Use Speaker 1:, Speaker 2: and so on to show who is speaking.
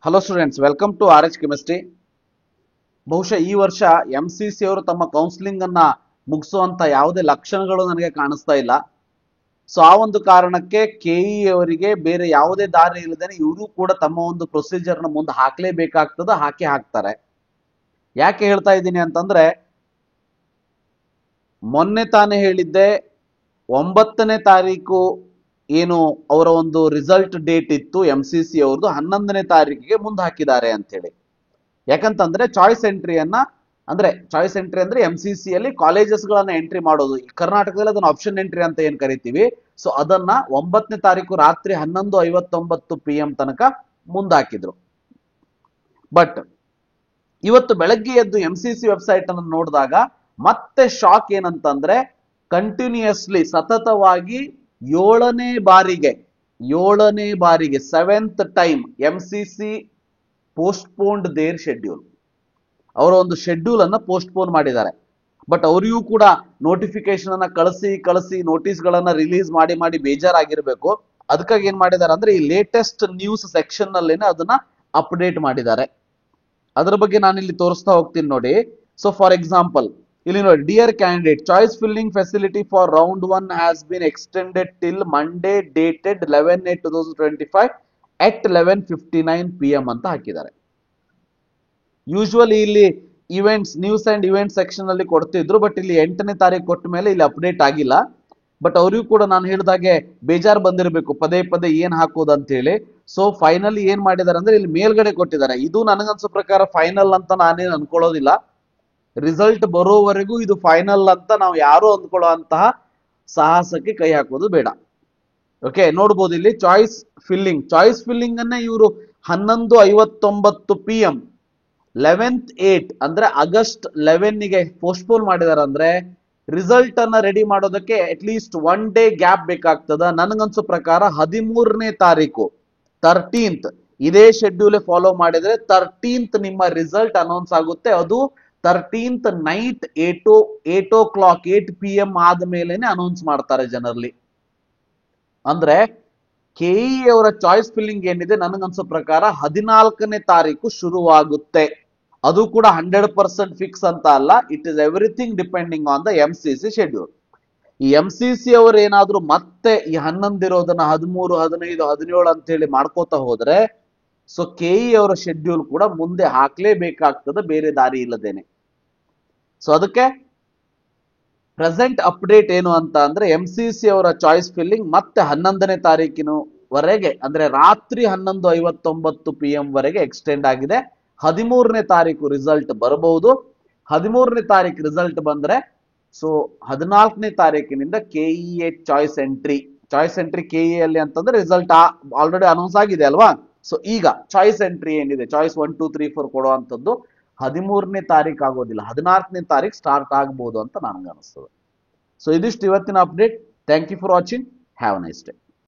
Speaker 1: Hello students, welcome to R H chemistry. ಬಹುಶಃ ಈ ವರ್ಷ MCC ಅವರು ತಮ್ಮ ಕೌನ್ಸಿಲಿಂಗ್ ಅನ್ನ ಮುಗಿಸುವಂತ ಯಾವುದೇ ಲಕ್ಷಣಗಳು ನನಗೆ ಕಾಣಿಸ್ತಾ ಇಲ್ಲ. ಸೊ ಆ ಒಂದು ಕಾರಣಕ್ಕೆ KE ಅವರಿಗೆ ಬೇರೆ ಯಾವುದೇ ದಾರಿ ಇಲ್ಲದೇನೆ ಇವರು ಕೂಡ ತಮ್ಮ ಒಂದು ಪ್ರೊಸೀಜರ್ ನ ಮುಂದೆ ಹಾಕ್ಲೇಬೇಕಾಗ್ತದೆ, ಹಾಕ್ತಾರೆ. ಯಾಕೆ ಹೇಳ್ತಾ ಇದ್ದೀನಿ ಅಂತಂದ್ರೆ, ಮೊನ್ನೆ ತಾನೇ ಹೇಳಿದ್ದೆ 9ನೇ ತಾರೀಕು ಏನು ಅವರ ಒಂದು ರಿಸಲ್ಟ್ ಡೇಟ್ ಇತ್ತು MCC ಅವ್ರದ್ದು, 11ನೇ ತಾರೀಕಿಗೆ ಮುಂದೆ ಹಾಕಿದ್ದಾರೆ ಅಂತ ಹೇಳಿ. ಯಾಕಂತಂದ್ರೆ ಚಾಯ್ಸ್ ಎಂಟ್ರಿಯನ್ನ ಅಂದ್ರೆ MCC ಅಲ್ಲಿ ಕಾಲೇಜಸ್ ಗಳನ್ನ ಎಂಟ್ರಿ ಮಾಡೋದು, ಕರ್ನಾಟಕದಲ್ಲಿ ಅದನ್ನ ಆಪ್ಷನ್ ಎಂಟ್ರಿ ಅಂತ ಏನ್ ಕರಿತೀವಿ. ಸೊ ಅದನ್ನ 9ನೇ ತಾರೀಕು ರಾತ್ರಿ 11:59 PM ತನಕ ಮುಂದಾಕಿದ್ರು. ಬಟ್ ಇವತ್ತು ಬೆಳಗ್ಗೆ ಎದ್ದು MCC ವೆಬ್ಸೈಟ್ ಅನ್ನು ನೋಡಿದಾಗ ಮತ್ತೆ ಶಾಕ್ ಏನಂತಂದ್ರೆ, ಕಂಟಿನ್ಯೂಯಸ್ಲಿ ಸತತವಾಗಿ ಏಳನೇ ಬಾರಿಗೆ 7th time MCC postponed there schedule. ಅವರ ಒಂದು ಶೆಡ್ಯೂಲ್ ಅನ್ನ ಪೋಸ್ಟ್ಪೋನ್ ಮಾಡಿದ್ದಾರೆ. ಬಟ್ ಅವರಿಗೂ ಕೂಡ ನೋಟಿಫಿಕೇಶನ್ ಅನ್ನ ಕಳಿಸಿ ನೋಟಿಸ್ ಗಳನ್ನ ರಿಲೀಸ್ ಮಾಡಿ ಬೇಜಾರಾಗಿರ್ಬೇಕು. ಅದಕ್ಕಾಗಿ ಏನ್ ಮಾಡಿದ್ದಾರೆ ಅಂದ್ರೆ, ಈ ಲೇಟೆಸ್ಟ್ ನ್ಯೂಸ್ ಸೆಕ್ಷನ್ ನಲ್ಲೇನೆ ಅದನ್ನ ಅಪ್ಡೇಟ್ ಮಾಡಿದ್ದಾರೆ. ಅದರ ಬಗ್ಗೆ ನಾನು ಇಲ್ಲಿ ತೋರಿಸ್ತಾ ಹೋಗ್ತೀನಿ ನೋಡಿ. ಸೊ ಫಾರ್ ಎಕ್ಸಾಂಪಲ್ ಇಲ್ಲಿ ನೋಡಿ, dear candidate, choice filling facility for round 1 has been extended till Monday dated 11/8/2025 at 11:59 PM ಅಂತ ಹಾಕಿದ್ದಾರೆ. ಯೂಶುವಲಿ ಇಲ್ಲಿ events, news and event section ಅಲ್ಲಿ ಕೊಡ್ತಿದ್ರು, ಬಟ್ ಇಲ್ಲಿ 8ನೇ ತಾರೀಕು ಕೊಟ್ಟ ಮೇಲೆ ಇಲ್ಲಿ ಅಪ್ಡೇಟ್ ಆಗಿಲ್ಲ. ಬಟ್ ಅವರಿಗೂ ಕೂಡ ನಾನು ಹೇಳಿದಾಗೆ ಬೇಜಾರು ಬಂದಿರಬೇಕು, ಪದೇ ಏನ್ ಹಾಕೋದು ಅಂತ ಹೇಳಿ. ಸೊ ಫೈನಲಿ ಏನ್ ಮಾಡಿದ್ದಾರೆ ಅಂದ್ರೆ, ಇಲ್ಲಿ ಮೇಲ್ಗಡೆ ಕೊಟ್ಟಿದ್ದಾರೆ. ಇದು ನನಗನ್ಸೋ ಪ್ರಕಾರ ಫೈನಲ್ ಅಂತ ನಾನೇನು ಅನ್ಕೊಳ್ಳೋದಿಲ್ಲ. ರಿಸಲ್ಟ್ ಬರೋವರೆಗೂ ಇದು ಫೈನಲ್ ಅಂತ ನಾವು ಯಾರು ಅಂದ್ಕೊಳ್ಳೋ ಅಂತಹ ಸಾಹಸಕ್ಕೆ ಕೈ ಹಾಕೋದು ಬೇಡ. ಓಕೆ, ನೋಡ್ಬೋದು ಇಲ್ಲಿ ಚಾಯ್ಸ್ ಫಿಲ್ಲಿಂಗ್ ಅನ್ನೇ ಇವರು 11:59 PM 11/8 ಅಂದ್ರೆ ಆಗಸ್ಟ್ 11ಗೆ ಪೋಸ್ಟ್ಪೋನ್ ಮಾಡಿದಾರೆ. ಅಂದ್ರೆ ರಿಸಲ್ಟ್ ಅನ್ನ ರೆಡಿ ಮಾಡೋದಕ್ಕೆ ಅಟ್ ಲೀಸ್ಟ್ 1 ಡೇ ಗ್ಯಾಪ್ ಬೇಕಾಗ್ತದ. ನನಗನ್ಸೋ ಪ್ರಕಾರ 13ನೇ ತಾರೀಕು 13th ಇದೇ ಶೆಡ್ಯೂಲ್ ಫಾಲೋ ಮಾಡಿದ್ರೆ 13th ನಿಮ್ಮ ರಿಸಲ್ಟ್ ಅನೌನ್ಸ್ ಆಗುತ್ತೆ. ಅದು 13th ನೈಟ್ 8 PM ಆದ್ಮೇಲೆನೆ ಅನೌನ್ಸ್ ಮಾಡ್ತಾರೆ ಜನರಲಿ. ಅಂದ್ರೆ KE ಅವರ ಚಾಯ್ಸ್ ಫಿಲ್ಲಿಂಗ್ ಏನಿದೆ, ನನಗನ್ಸೋ ಪ್ರಕಾರ 14ನೇ ತಾರೀಕು ಶುರುವಾಗುತ್ತೆ. ಅದು ಕೂಡ 100% ಫಿಕ್ಸ್ ಅಂತ ಅಲ್ಲ. It is everything depending on the MCC schedule. ಈ MCC ಅವರು ಏನಾದ್ರು ಮತ್ತೆ ಈ 11 ಇರೋದನ್ನ 13, 15, 17 ಅಂತ ಹೇಳಿ ಮಾಡ್ಕೋತಾ ಹೋದ್ರೆ, ಸೊ KE ಅವರ ಶೆಡ್ಯೂಲ್ ಕೂಡ ಮುಂದೆ ಹಾಕ್ಲೇಬೇಕಾಗ್ತದೆ, ಬೇರೆ ದಾರಿ ಇಲ್ಲದೇನೆ. ಸೊ ಅದಕ್ಕೆ ಪ್ರೆಸೆಂಟ್ ಅಪ್ಡೇಟ್ ಏನು ಅಂತ ಅಂದ್ರೆ, MCC ಅವರ ಚಾಯ್ಸ್ ಫಿಲ್ಲಿಂಗ್ ಮತ್ತೆ 11ನೇ ತಾರೀಕಿನವರೆಗೆ, ಅಂದ್ರೆ ರಾತ್ರಿ 11:59 PM ವರೆಗೆ ಎಕ್ಸ್ಟೆಂಡ್ ಆಗಿದೆ. 13ನೇ ತಾರೀಕು ರಿಸಲ್ಟ್ ಬರಬಹುದು. 13ನೇ ತಾರೀಕು ರಿಸಲ್ಟ್ ಬಂದ್ರೆ, ಸೊ 14ನೇ ತಾರೀಕಿನಿಂದ KEA ಚಾಯ್ಸ್ ಎಂಟ್ರಿ KE ಅಲ್ಲಿ ಅಂತಂದ್ರೆ ರಿಸಲ್ಟ್ ಆಲ್ರೆಡಿ ಅನೌನ್ಸ್ ಆಗಿದೆ ಅಲ್ವಾ. ಸೊ ಈಗ ಚಾಯ್ಸ್ ಎಂಟ್ರಿ ಏನಿದೆ, ಚಾಯ್ಸ್ 1, 2, 3, 4 ಕೊಡುವಂತದ್ದು 13ನೇ ತಾರೀಕು ಆಗೋದಿಲ್ಲ, 14ನೇ ತಾರೀಕು ಸ್ಟಾರ್ಟ್ ಆಗ್ಬಹುದು ಅಂತ ನನಗೆ ಅನಿಸ್ತದೆ. ಸೊ ಇದಿಷ್ಟು ಇವತ್ತಿನ update. Thank you for watching. Have a nice day.